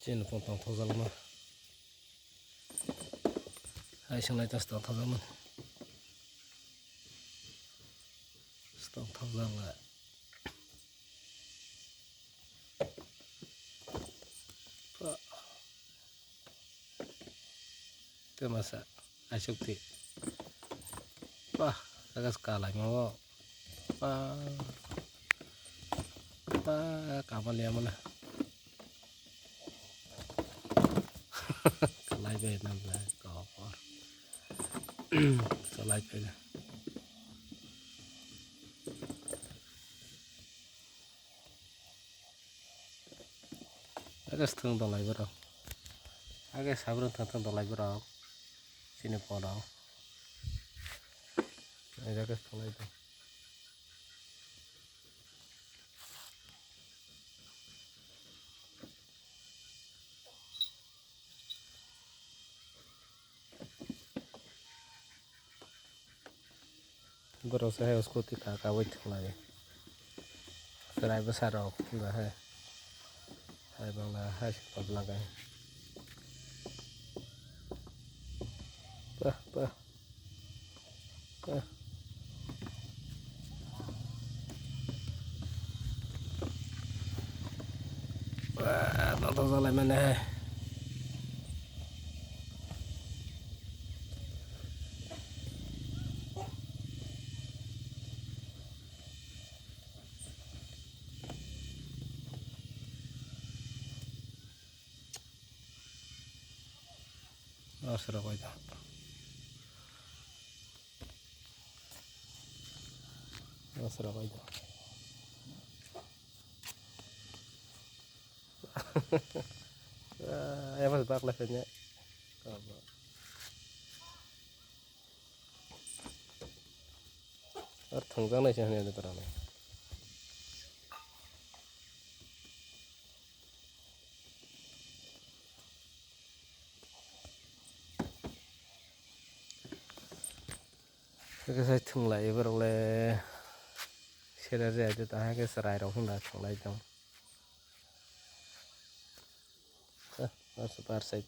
Trên phong tòng thâu ra mà hai sang này ta tòng thâu ra mà tòng thâu ra lại itu masa asuk ti wah agak sekali mau kapan dia mana kalai be nam la kopor kalai be agak setengah dolai berang agak sabrun tentang dolai berang sini podang agak setengah itu भरोसा है उसको तिखा का वही लगे सराय besar roh enggak hai bangla hai sebab lagai bah wah nonton salah mana seru aja seru aja ya mas bak levelnya thonggang này chẳng hạn được này cái sai thùng lại vừa rồi xe ra rẻ cho ta cái sợi đâu không là thùng lại trong nó super sai